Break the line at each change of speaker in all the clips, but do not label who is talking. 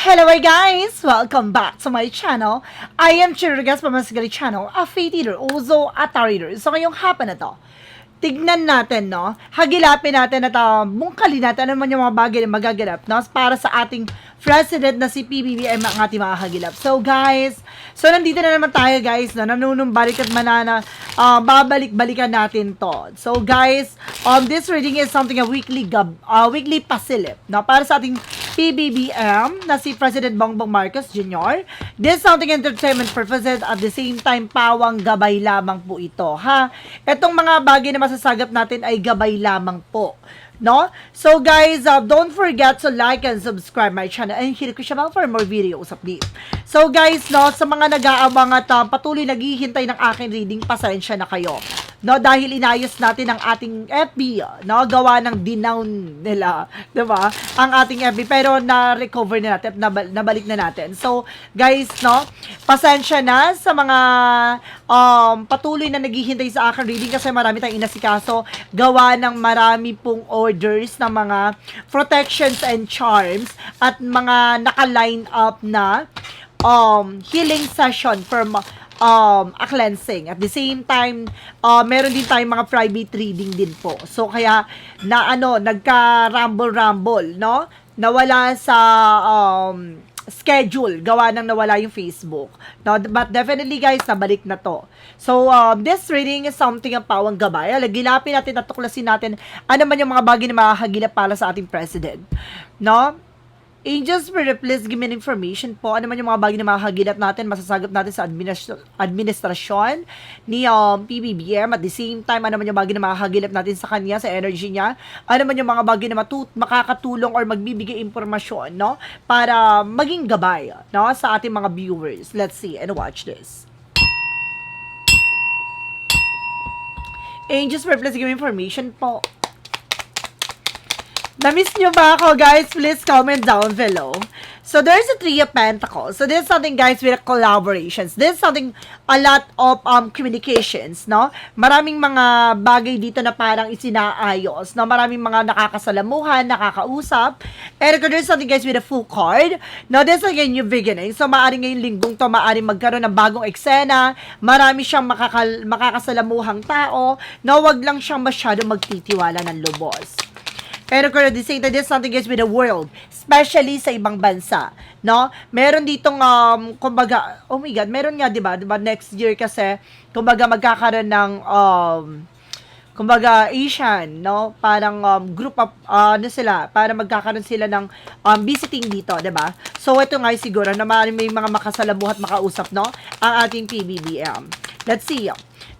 Hello guys! Welcome back to my channel. I am Chirigas from Masgari Channel, a faith eater, also a tarot reader. So ngayong hapon na to, tignan natin, no? Hagilapin natin at mungkali natin ano man yung mga bagay na magaganap, no? Para sa ating president na si PBBM ang ating mga hagilap. So guys, nandito na naman tayo guys, no? Nanunumbalik at manana, babalik-balikan natin to. So guys, this reading is something a weekly pasilip, no? Para sa ating PBBM na si President Bongbong Marcos Jr. This something entertainment purposes at the same time pawang gabay lamang po ito, ha? Itong mga bagay na masasagap natin ay gabay lamang po, no? So guys, don't forget to like and subscribe my channel and hit the bell for more videos update. So guys, no, sa mga nag-aabang at patuloy naghihintay ng aking reading, pasensya na kayo, no, dahil inayos natin ang ating FB, no, gawa ng dinown nila, 'di ba? Ang ating FB, pero na-recover na natin, nabalik na natin. So guys, no, pasensya na sa mga patuloy na naghihintay sa aking reading kasi marami tayong inasikaso, gawa ng marami pong orders ng mga protections and charms at mga naka-line up na healing session from a cleansing. At the same time, meron din tayong mga private reading din po. So, kaya, nagka-rumble-rumble, no? Nawala sa, schedule, gawa nang nawala yung Facebook. No? But definitely, guys, nabalik na to. So, this reading is something ang pawang gabay. Gilapin natin at tuklasin natin ano man yung mga bagay na makakagilap para sa ating president. No? Angels, please give me information po. Ano man yung mga bagay na makakagilap natin, masasagap natin sa administrasyon ni PBBM. At the same time, ano man yung bagay na makakagilap natin sa kanya, sa energy niya. Ano man yung mga bagay na makakatulong or magbibigay impormasyon, no? Para maging gabay, no? Sa ating mga viewers. Let's see and watch this. Angels, please give me information po. Na-miss nyo ba ako, guys? Please comment down below. So, there's a Three of Pentacles. So, this is something, guys, with collaborations. This is something, a lot of communications, no? Maraming mga bagay dito na parang isinaayos, no? Maraming mga nakakasalamuhan, nakakausap. And there's something, guys, with a full card. No, this is again, new beginning. So, maaaring ngayong linggong to, maaaring magkaroon ng bagong eksena. Marami siyang makakasalamuhang tao. No, wag lang siyang masyado magtitiwala ng lubos. Pero kung this is something guys with the world, especially sa ibang bansa, no? Meron ditong kumbaga, oh my god, meron nga 'di ba next year kasi kumbaga magkakaroon ng kumbaga Asian, no? Parang group of para magkakaroon sila ng visiting dito, 'di ba? So ito nga siguro na may mga makasalamuhat makausap, no? Ang ating PBBM. Let's see.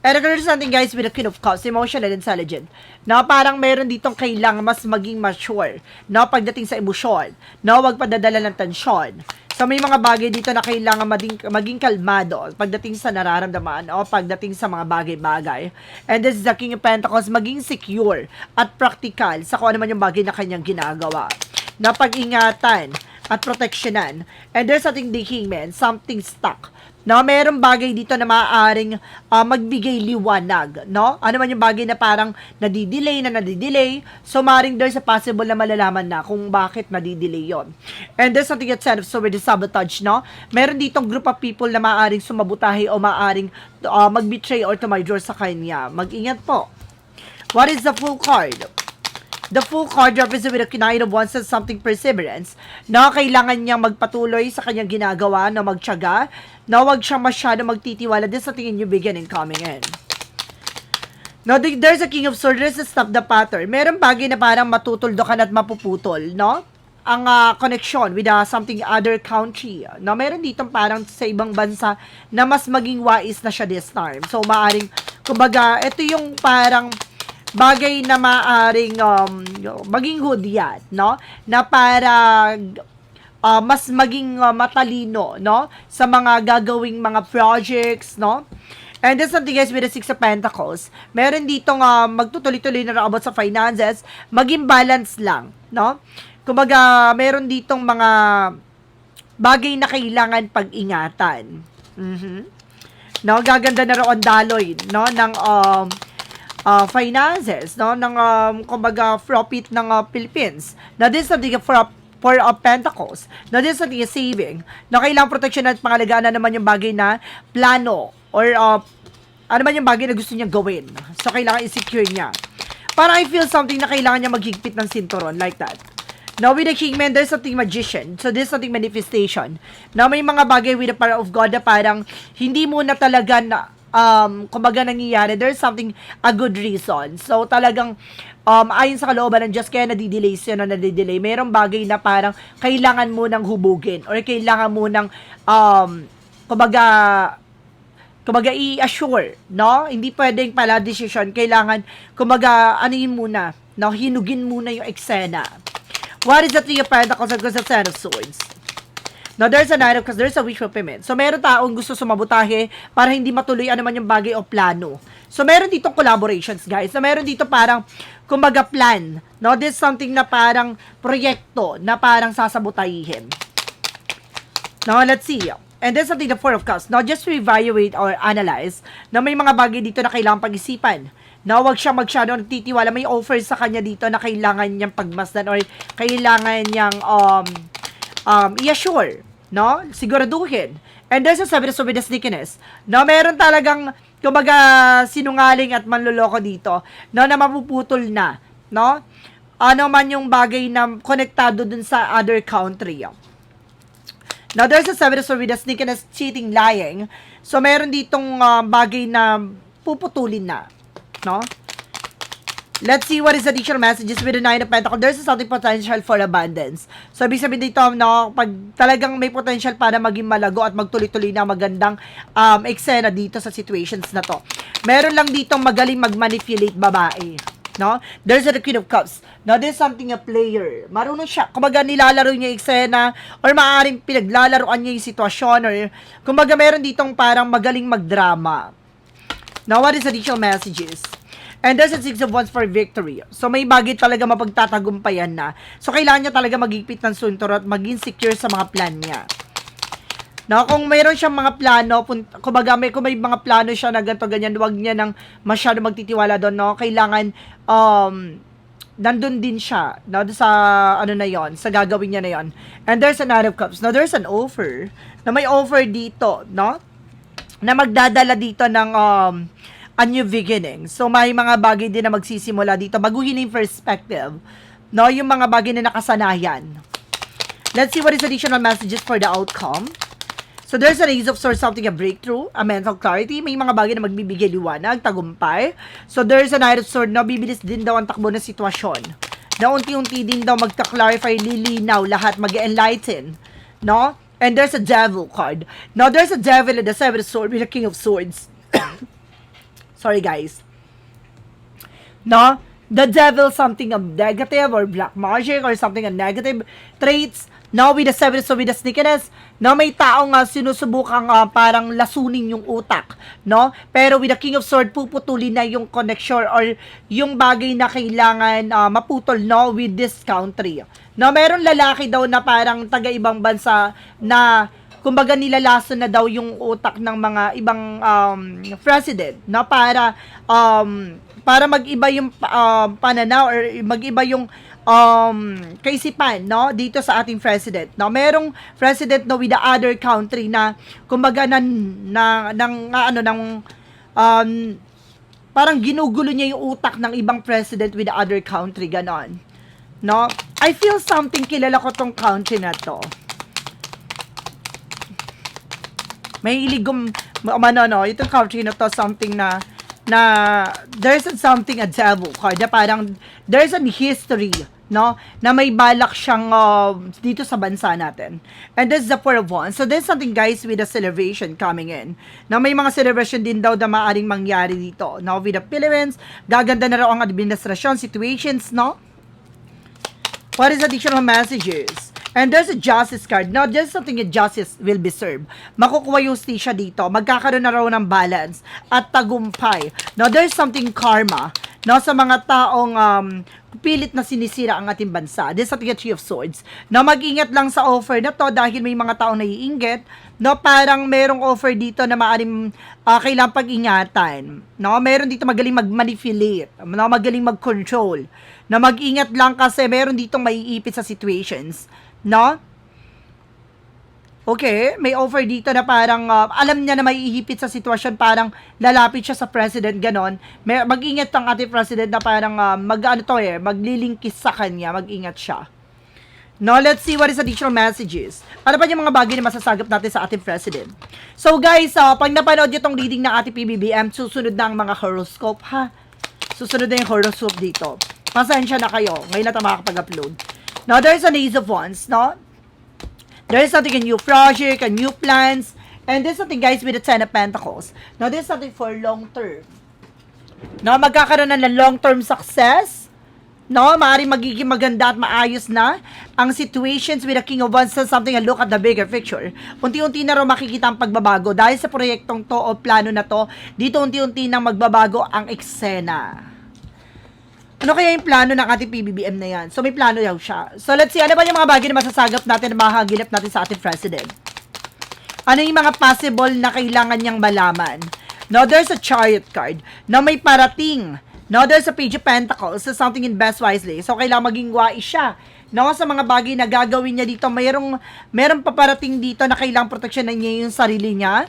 And there's something guys with the Queen of Cups, emotional and intelligent. No, parang meron ditong kailangan mas maging mature, no, pagdating sa emosyon. No, wag padadala ng tensyon. So may mga bagay dito na kailangan maging kalmado pagdating sa nararamdaman o pagdating sa mga bagay-bagay. And this is the King of Pentacles, maging secure at practical sa kung ano man yung bagay na kanyang ginagawa. Na pag-ingatan at proteksyonan. And there's something the Kingman, something stuck. No, merong bagay dito na maaaring magbigay liwanag, no? Ano man yung bagay na parang nadidelay. So, maaaring there's a possible na malalaman na kung bakit nadidelay yon. And there's something that said, so with the sabotage, no? Meron ditong group of people na maaaring sumabutahe o maaaring mag-betray or tumaydor sa kanya. Mag-ingat po. What is the full card? The full card represents with a Knight of Wands and something perseverance. No, kailangan niyang magpatuloy sa kanyang ginagawa, na magtiyaga. No, wag siyang masyado magtitiwala. This is something new beginning coming in. No, there's a King of Swords. There's a stop the pattern. Meron bagay na parang matutuldokan at mapuputol, no? Ang connection with something other country. No, meron ditong parang sa ibang bansa na mas maging wais na siya this time. So, maaring, kumbaga, ito yung parang bagay na maaring maging hudyat, no? Na para mas maging matalino, no? Sa mga gagawing mga projects, no? And this something guys with the Six of Pentacles. Meron ditong magtutuloy-tuloy na about sa finances, maging balance lang, no? Kumbaga, meron ditong mga bagay na kailangan pag-ingatan. No, gaganda na roon daloy, no? Ng finances, no, ng kumbaga profit ng Philippines. Now this is something Four of Pentacles. Now, this is something is saving. Na kailangang protection at pangalagaan na naman yung bagay na plano or ano man yung bagay na gusto niya gawin. So, kailangan i-secure niya. Parang I feel something na kailangan niya maghigpit ng sinturon like that. Now, with the Kingman, there's something magician. So, there's something manifestation. Now, may mga bagay with the power of God na parang hindi mo na talaga na, kumbaga nangyayari. There's something, a good reason. So, talagang, ayon sa kalooban ng Diyos, kaya nadidelay siya na nadidelay. Mayroong bagay na parang kailangan mo nang hubugin or kailangan mo nang, kumbaga i-assure, no? Hindi pwedeng pala decision. Kailangan, kumbaga, anuin muna, no? Hinugin muna yung eksena. What is the Three of Pentacles and the Ten of Swords? Now, there's a Knight of Cups, there's a Wish Fulfillment. So, meron taong gusto sumabotahe para hindi matuloy ano man yung bagay o plano. So, meron dito collaborations, guys. So, meron dito parang, kumbaga, plan. No? This is something na parang proyekto na parang sasabotahihin. Now, let's see. And there's something the Four of Cups. Now, just to evaluate or analyze na may mga bagay dito na kailangan pag-isipan. Now, wag siya masyado nagtitiwala. May offer sa kanya dito na kailangan niyang pagmasdan or kailangan niyang i-assure. No? Siguraduhin. And there's a Seven of Swords with the sneakiness. Now, meron talagang kumbaga sinungaling at manloloko dito no, na mapuputol na. No? Ano man yung bagay na konektado dun sa other country. Now, there's a Seven of Swords with the sneakiness, cheating, lying. So, meron ditong bagay na puputulin na. No? Let's see what is the additional messages with the Nine of Pentacles. There's something potential for abundance. So, ibig sabihin dito, no, pag talagang may potential para maging malago at magtuloy-tuloy na magandang eksena dito sa situations na to. Meron lang ditong magaling mag-manipulate babae. No? There's the Queen of Cups. Now, there's something a player. Marunong siya. Kumbaga, nilalaro niya yung eksena or maaaring pinaglalaroan niya yung sitwasyon or kumbaga, meron ditong parang magaling magdrama. Now, what is additional messages? And there's a Six of Wands for victory. So, may bagay talaga mapagtatagumpayan na. So, kailangan niya talaga magigpit ng suntor at maging secure sa mga plan niya. No, kung mayroon siyang mga plano, kumbaga kung may mga plano siya na ganito ganyan, huwag niya nang masyado magtitiwala doon, no? Kailangan nandun din siya, no, sa ano na 'yon, sa gagawin niya na 'yon. And there's a Knight of Cups. Now there's an offer. Na may offer dito, no? Na magdadala dito ng a new beginning. So may mga bagay din na magsisimula dito, baguhin yung perspective. No, yung mga bagay na nakasanayan. Let's see what is additional messages for the outcome. So, there's a Ace of Swords, something a breakthrough, a mental clarity. May mga bagay na magbibigay liwanag, tagumpay. So, there's a Knight of Swords, no, bibilis din daw ang takbo ng sitwasyon. Na unti-unti din daw magka-clarify, lilinaw, lahat mag-enlighten. No? And there's a Devil card. Now, there's a Devil and the Seven of Swords with the King of Swords. Sorry, guys. No? The Devil, something of negative or black magic or something of negative traits. Now, with the Seven of Swords, with the sneakiness, no, may taong sinusubukang parang lasunin yung utak, no? Pero with the King of Swords, puputulin na yung connection or yung bagay na kailangan maputol, no, with this country. No, meron lalaki daw na parang taga-ibang bansa na kumbaga nilalason na daw yung utak ng mga ibang president, no, para mag-iba yung pananaw or mag-iba yung kaisipan, no, dito sa ating president. No, merong president, no, with the other country na kumbaga parang ginugulo niya yung utak ng ibang president with the other country, ganon. No, I feel something, kilala ko tong country na to. May iligom no, itong country na to, something na there's something a devil card na parang there's a history, no, na may balak siyang dito sa bansa natin. And this is the Four of Wands. So there's something, guys, with a celebration coming in. Na may mga celebration din daw na maaaring mangyari dito. Now, with the Philippines, gaganda na raw ang administrasyon, situations, no? What is additional messages? And there's a justice card. Now, there's something that justice will be served. Makukuha yung stisya dito. Magkakaroon na raw ng balance at tagumpay. Now, there's something karma. No, sa mga taong pilit na sinisira ang ating bansa. There's something a Three of Swords. No, mag-ingat lang sa offer na to dahil may mga taong naiinggit. No, parang merong offer dito na maaaring kailangang pag-ingatan. No, meron dito magaling mag-manipulate. No, magaling mag-control. Na mag-ingat lang kasi meron ditong maiipit sa situations. no? Okay, may offer dito na parang alam niya na may ihipit sa sitwasyon, parang lalapit siya sa president, ganon. Mag-ingat ang ating president na parang maglilingkis sa kanya, mag-ingat siya. No, let's see what is additional messages. Ano pa yung mga bagay na masasagap natin sa ating president? So guys, pag napanood nyo tong reading ng ating PBBM, susunod na ang mga horoscope, ha? Susunod na yung horoscope dito. Pasensya na kayo, ngayon na tayo makakapag-upload. Now, there's an Ace of Wands, no? There is something, a new project, a new plans, and there's something, guys, with the Ten of Pentacles. Now, there's something for long term. No, magkakaroon na ng long-term success. No, maaaring magiging maganda at maayos na ang situations with the King of Wands. Something, a look at the bigger picture. Unti-unti na rin makikita ang pagbabago. Dahil sa proyektong to o plano na to, dito unti-unti nang magbabago ang eksena. Ano kaya yung plano ng ating PBBM na yan? So, may plano daw siya. So, let's see. Ano ba yung mga bagay na masasagap natin na mahagilap natin sa ating president? Ano yung mga possible na kailangan niyang malaman? No, there's a Chariot card. No, may parating. No, there's a Page of Pentacles. So, something invest wisely. So, kailangan maging wise siya. No, sa mga bagay na gagawin niya dito, mayroong paparating dito na kailangang proteksyonan niya yung sarili niya.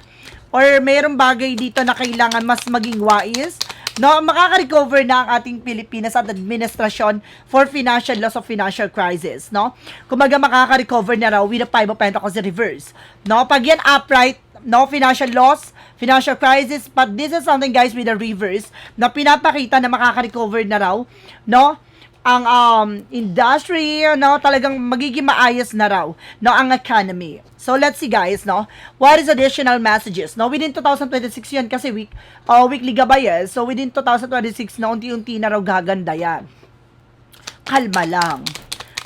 Or mayroong bagay dito na kailangan mas maging wise. No, makaka-recover na ang ating Pilipinas at administrasyon for financial loss of financial crisis, no? Kumaga makaka-recover na raw with the Five of Pentacles in reverse. No, pag yan upright, no financial loss, financial crisis, but this is something, guys, with the reverse na pinapakita na makaka-recover na raw, no? Ang industry, no, talagang magiging maayos na raw, no, ang economy. So, let's see, guys, no, what is additional messages, no, within 2026 yan, kasi weekly gabay, so within 2026, na unti-unti na raw gaganda yan. Kalma lang.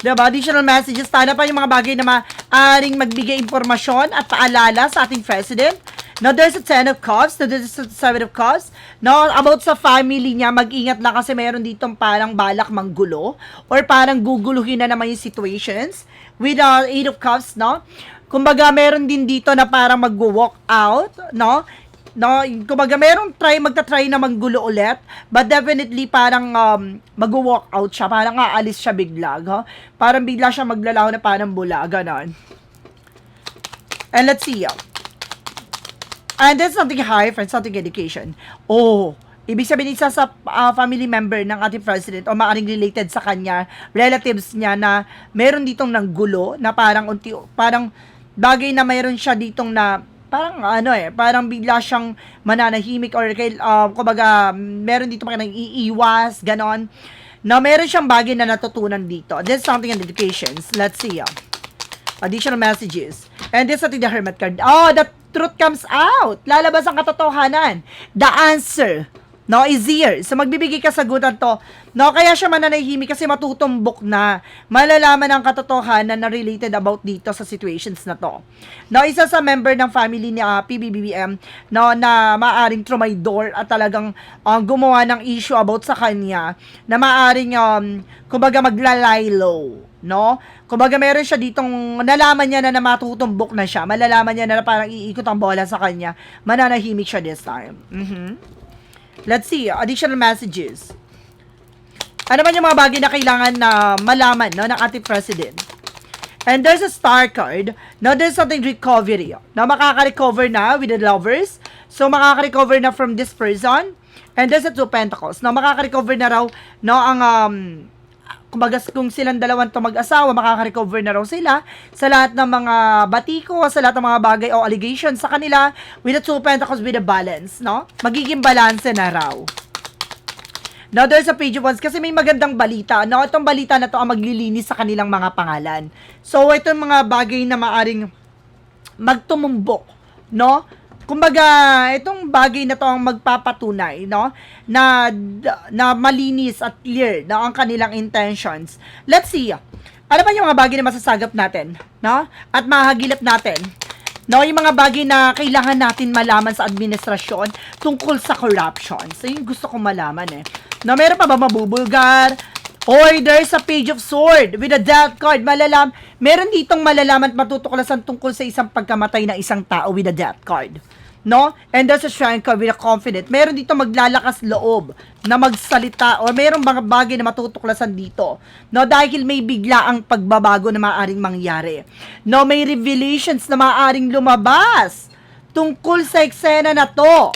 Diba? Additional messages, tana pa yung mga bagay na maaaring magbigay impormasyon at paalala sa ating president. Now, there's a 10 of Cups. Now, there's a 7 of Cups. Now, about sa family niya, mag-ingat lang kasi mayroon ditong parang balak manggulo or parang guguluhin na naman yung situations with 8 of Cups, no? Kumbaga, meron din dito na parang mag-walk out, no? No, kumbaga, magta-try na manggulo ulit, but definitely parang mag-walk out siya, parang aalis siya bigla, ha? Parang bigla siya maglalaho na parang bula, ganon. And let's see, and then something high, friends, something education. Oh, ibig sabihin isa sa family member ng ating president o maaaring related sa kanya, relatives niya na meron ditong nanggulo na parang parang bagay na mayroon siya ditong na parang parang bigla siyang mananahimik or kumbaga meron dito parang iiwas, ganon. Na meron siyang bagay na natutunan dito. There's something in educations. Let's see. Additional messages. And this is the Hermit card. Oh, the truth comes out. Lalabas ang katotohanan. The answer, no, is here. So, magbibigay kasagutan to. No, kaya siya mananahimik kasi matutumbok na. Malalaman ang katotohanan na related about dito sa situations na to. No, isa sa member ng family ni PBBM, no, na maaring trumaydor at talagang gumawa ng issue about sa kanya na maaring kumbaga maglalay low. No? Kumbaga meron siya ditong nalaman niya na matutumbok na siya. Malalaman niya na parang iikot ang bola sa kanya. Mananahimik siya this time. Let's see. Additional messages. Ano man yung mga bagay na kailangan na malaman, no, ng ating president? And there's a star card. Now, there's something recovery. Now, makaka-recover na with the lovers. So, makaka-recover na from this person. And there's a 2 pentacles. Now, makaka-recover na raw, no, ang kumbaga kung silang dalawang to mag-asawa, makaka-recover na raw sila sa lahat ng mga batiko, sa lahat ng mga bagay o allegations sa kanila with the 2 pentacles with a balance, no? Magiging balance na raw. Now, there's a Page of Wands kasi may magandang balita. No, itong balita na to ang maglilinis sa kanilang mga pangalan. So, itong mga bagay na maaring magtumumbok, no? Kumbaga, itong bagay na to ang magpapatunay, no, na malinis at clear na ang kanilang intentions. Let's see. Ano ba yung mga bagay na masasagap natin, no? At mahagilap natin, no, yung mga bagay na kailangan natin malaman sa administrasyon tungkol sa corruption. So, yung gusto kong malaman No, meron pa ba mabubulgar? Or there's a Page of Sword with a Death card. Meron ditong malalaman at matutuklasan tungkol sa isang pagkamatay ng isang tao with a Death card. no? And there's a strength card with a confident. Meron dito maglalakas loob na magsalita o meron mga bagay na matutuklasan dito. No, dahil may bigla ang pagbabago na maaaring mangyari. No, may revelations na maaaring lumabas tungkol sa eksena na to.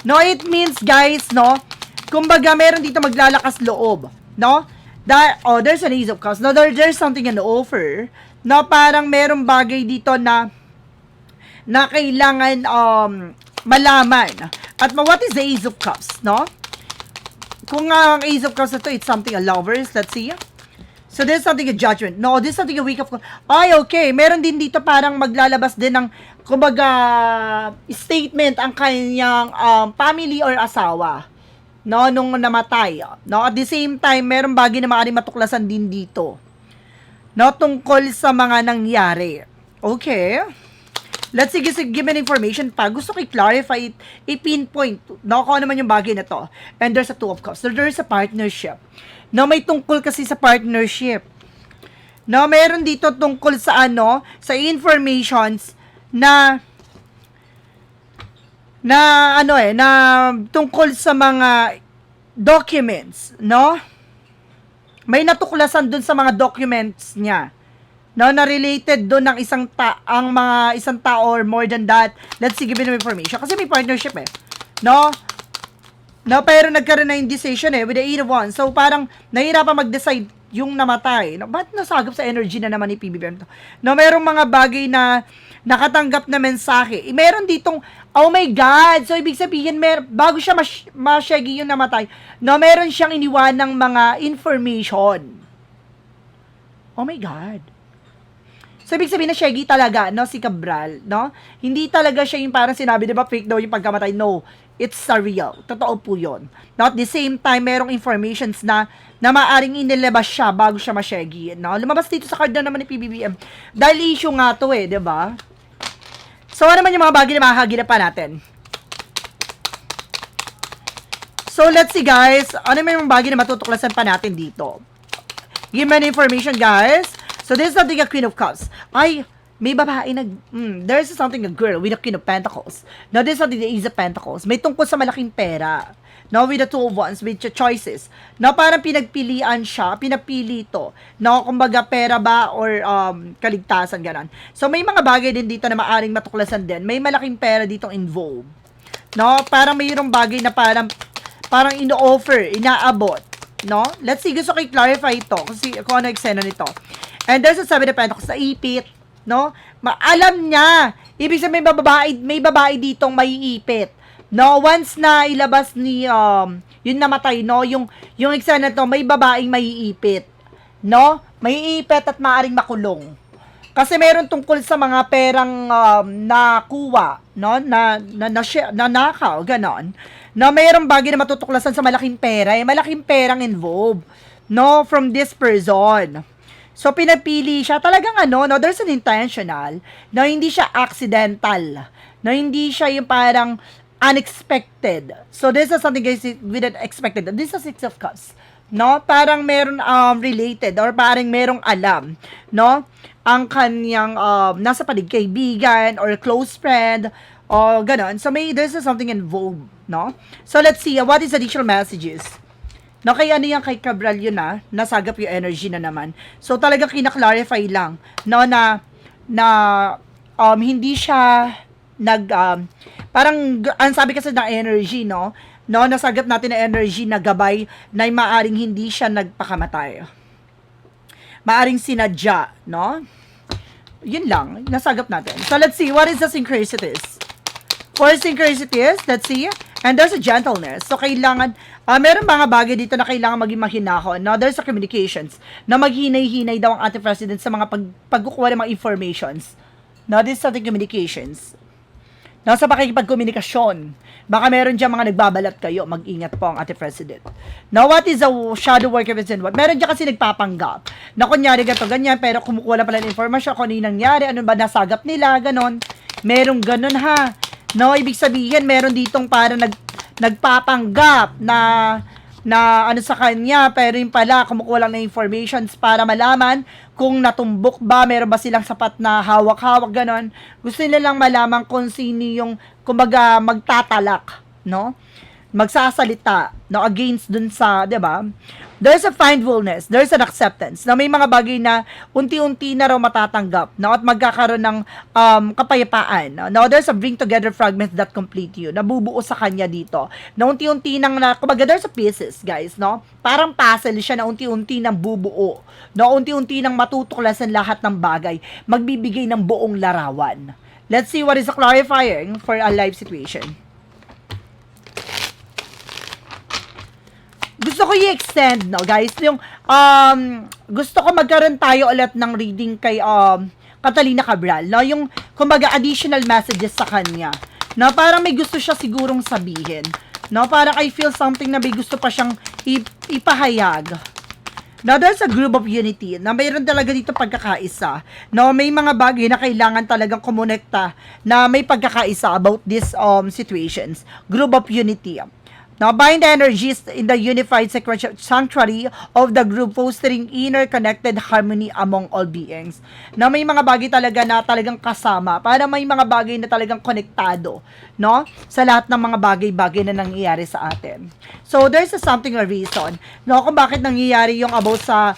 No, it means guys, no, kumbaga meron dito maglalakas loob, no? There's an Ace of Cups. No, there's something in the offer. No, parang merong bagay dito na kailangan malaman. At what is the Ace of Cups, no? Kung ang Ace of Cups na to, it's something a lovers. Let's see. So, there's something a judgment. No, there's something a week of... Ay, okay. Meron din dito parang maglalabas din ng, kumbaga, statement ang kanyang family or asawa. No, nung namatay. No, at the same time, meron bagay na maaaring matuklasan din dito. No, tungkol sa mga nangyari. Okay. Let's see, give me information pa. Gusto ko i-clarify, i-pinpoint, no, kung ano man yung bagay na to. And there's a Two of Cups. So, there's a partnership. No, may tungkol kasi sa partnership. No, meron dito tungkol sa sa informations na tungkol sa mga documents, no? May natuklasan dun sa mga documents niya. No, na related doon ng isang tao or more than that. Let's see, give me information. Kasi may partnership No? No, pero nagkaroon na yung decision with the 8 of Wands. So, parang nahihirapan mag-decide yung namatay. No, ba't nasagap sa energy na naman ni PBBM to? No, merong mga bagay na nakatanggap na mensahe. Meron ditong, oh my God! So, ibig sabihin, bago siya ma-shaggy yung namatay, no, meron siyang iniwan ng mga information. Oh my God! So, ibig sabihin na shaggy talaga, no, si Cabral, no? Hindi talaga siya yung parang sinabi, di ba, fake daw yung pagkamatay. No, it's real. Totoo po yun. No, at the same time, merong informations na maaring inilabas siya bago siya ma-shaggy, no? Lumabas dito sa card na naman ni PBBM. Dahil issue nga to di ba? So, ano naman yung mga bagay na makakagila pa natin? So, let's see, guys. Ano naman yung bagay na matutuklasan pa natin dito? Give me an information, guys. So, this is something a Queen of Cups. Ay, may babae there's something a girl with a Queen of Pentacles. Now, this is something the Ace of Pentacles. May tungkol sa malaking pera. Now, with the Two of Wands, with your choices. Now, parang pinagpilian siya, pinapili ito. Now, kumbaga, pera ba or kaligtasan, gano'n. So, may mga bagay din dito na maaring matuklasan din. May malaking pera dito involved. No, parang mayroong bagay na parang ino-offer, inaabot. No? Let's see, gusto ko i-clarify ito kasi kung ano eksena nito. And there's a 7 of Pentacles na ipit, no? Alam niya. Ibig sabihin may babae ditong maiipit. No, once na ilabas ni yung namatay, no, yung eksena to, may babaeng maiipit. No? Maiipit at maaring makulong. Kasi meron tungkol sa mga perang nakuha, no? Na nakaw, ganon. No, mayroong bagay na matutuklasan sa malaking pera. Malaking perang involved, no, from this person. So, pinapili siya. Talagang no, there's an intentional. No, hindi siya accidental. No, hindi siya yung parang unexpected. So, this is something guys with an expected. This is 6 of Cups. No, parang meron related or parang merong alam. No, ang kanyang nasa palig kaibigan or close friend o ganon. So, there's something involved. No? So, let's see. What is additional messages? No, kaya yan kay Cabral yun nasagap yung energy na naman. So, talagang kinaklarify lang, no, na hindi siya parang, ang sabi kasi ng energy, no, nasagap natin na energy na gabay na maaring hindi siya nagpakamatay. Maaring sinadya, no? Yun lang, nasagap natin. So, let's see, what is the synchronicities? For synchronicities, let's see, and there's a gentleness. So, kailangan, meron mga bagay dito na kailangan maging mahinahon. Now, there's a communications na maghinay-hinay daw ang ating president sa mga pagkukuha ng mga informations. Now, this is something communications. Now, sa pakikipagkomunikasyon, baka meron dyan mga nagbabalat kayo. Mag-ingat po ang ating president. Now, what is a shadow work represent what? Meron dyan kasi nagpapanggap. Na kunyari gato, ganyan, pero kumukuha na pala ng informasyon kung ano yung nangyari, ano ba nasagap nila, ganon. Merong ganon No, ibig sabihin, meron ditong para nagpapanggap na na ano sa kanya, pero yung pala kumukuha lang ng informations para malaman kung natumbok ba, meron ba silang sapat na hawak-hawak, ganon. Gusto nila lang malaman kung sino yung, kumbaga, magtatalak, no? Magsasalita, no, against dun sa, 'di ba? There's a mindfulness, there's an acceptance na may mga bagay na unti-unti na raw matatanggap, no, at magkakaroon ng kapayapaan. No, there's a bring together fragments that complete you. Nabubuo sa kanya dito. Na unti-unti nang kumbaga there's a pieces, guys, no? Parang puzzle siya na unti-unti nang bubuo. No, unti-unti nang matutuklasan lahat ng bagay, magbibigay ng buong larawan. Let's see what is a clarifying for a life situation. Gusto ko i-extend, no, guys, yung, gusto ko magkaroon tayo ulit ng reading kay, Catalina Cabral, no, yung, kumbaga, additional messages sa kanya, no, parang may gusto siya sigurong sabihin, no, parang I feel something na may gusto pa siyang ipahayag. Now, there's a group of unity na mayroon talaga dito pagkakaisa, no, may mga bagay na kailangan talagang kumonekta na may pagkakaisa about these, situations, group of unity. Now, bind the energies in the unified sanctuary of the group, fostering inner connected harmony among all beings. Na may mga bagay talaga na talagang kasama, para may mga bagay na talagang konektado, no? Sa lahat ng mga bagay-bagay na nangyayari sa atin. So, there's something, a reason, no? Kung bakit nangyayari yung about sa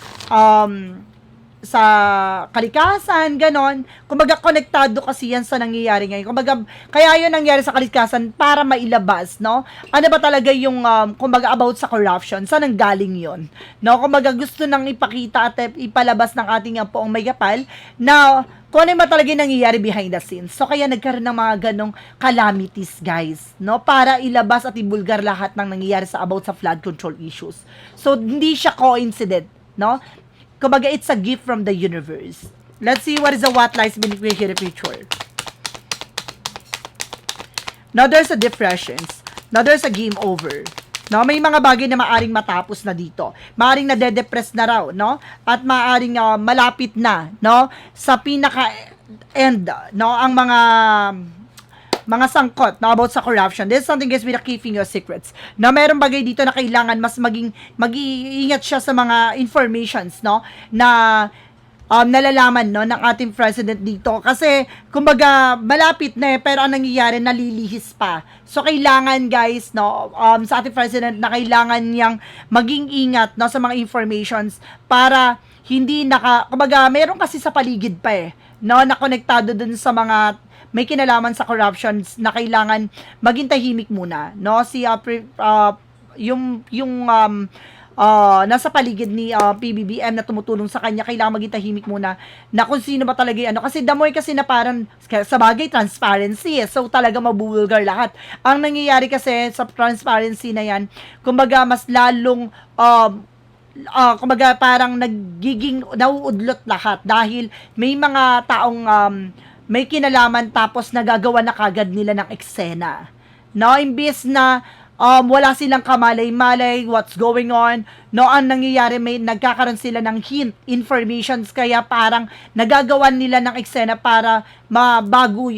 kalikasan, ganon. Kumbaga, konektado kasi yan sa nangyayari ngayon. Kumbaga, kaya yun nangyari sa kalikasan para mailabas, no? Ano ba talaga yung, kumbaga, about sa corruption? Saan ang galing yun? No? Kumbaga, gusto nang ipakita at ipalabas ng ating poong may kapal na kung ano ba talaga yung nangyayari behind the scenes. So, kaya nagkaroon ng mga ganong calamities, guys, no? Para ilabas at ibulgar lahat ng nangyayari sa about sa flood control issues. So, hindi siya coincident, no? Kumbaga, it's a gift from the universe. Let's see what is the what lies beneath here in the future. Now, there's a depressions. Now, there's a game over. No, may mga bagay na maaring matapos na dito. Maaring nade-depress na raw, no? At maaring malapit na, no? Sa pinaka-end, no? Ang mga sangkot na about sa corruption. This is something, guys, with keeping your secrets. Na merong bagay dito na kailangan mas mag-iingat siya sa mga informations, no? Na nalalaman, no, ng ating president dito. Kasi, kumbaga, malapit na pero ang nangyayari, nalilihis pa. So, kailangan, guys, no, sa ating president na kailangan niyang maging ingat, no, sa mga informations para hindi kumbaga, meron kasi sa paligid pa no, na konektado dun sa mga may kinalaman sa corruptions na kailangan maging tahimik muna, no? Si nasa paligid ni PBBM na tumutulong sa kanya, kailangan maging tahimik muna na kung sino ba talaga ano, kasi damoy kasi na parang sa bagay transparency, so talaga mabubulgar lahat. Ang nangyayari kasi sa transparency na yan, kumbaga mas lalong kumbaga parang nagiging nauudlot lahat dahil may mga taong may kinalaman tapos nagagawa na kagad nila ng eksena. No, imbis na wala silang kamalay-malay, what's going on, no, ang nangyayari, may nagkakaroon sila ng hint, informations, kaya parang nagagawan nila ng eksena para mabago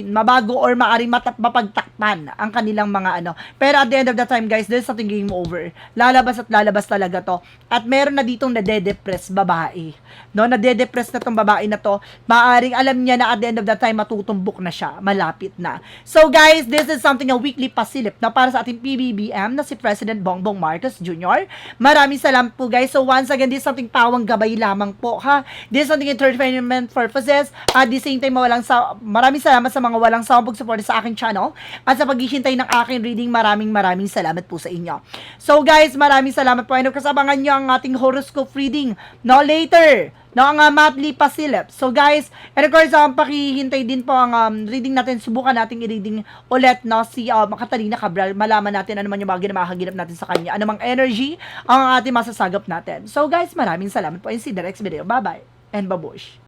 or maaring mapagtakpan ang kanilang mga ano. Pero at the end of the time, guys, there's something game over. Lalabas at lalabas talaga to. At meron na ditong nade-depress babae. No, nade-depress na tong babae na to. Maaring alam niya na at the end of the time, matutumbok na siya. Malapit na. So, guys, this is something a weekly pasilip na para sa ating PBBM na si President Bongbong Marcos Jr. Maraming salamat po, guys. So, once again, this is something pawang gabay lamang po, ha? This is something entertainment purposes. At the same time, maraming salamat sa mga walang sawang pag-support sa aking channel at sa paghihintay ng aking reading. Maraming salamat po sa inyo. So, guys, maraming salamat po. Ano, kasabangan nyo ang ating horoscope reading, no, later, no, ang monthly pasilip. So, guys, and of course, pakihintay din po ang reading natin. Subukan nating i-reading ulit, no, si Catalina Cabral. Malaman natin ano man yung bagay na makahaginap natin sa kanya. Ano mang energy ang ating masasagap natin. So, guys, maraming salamat po. And see the next video. Bye-bye and babush.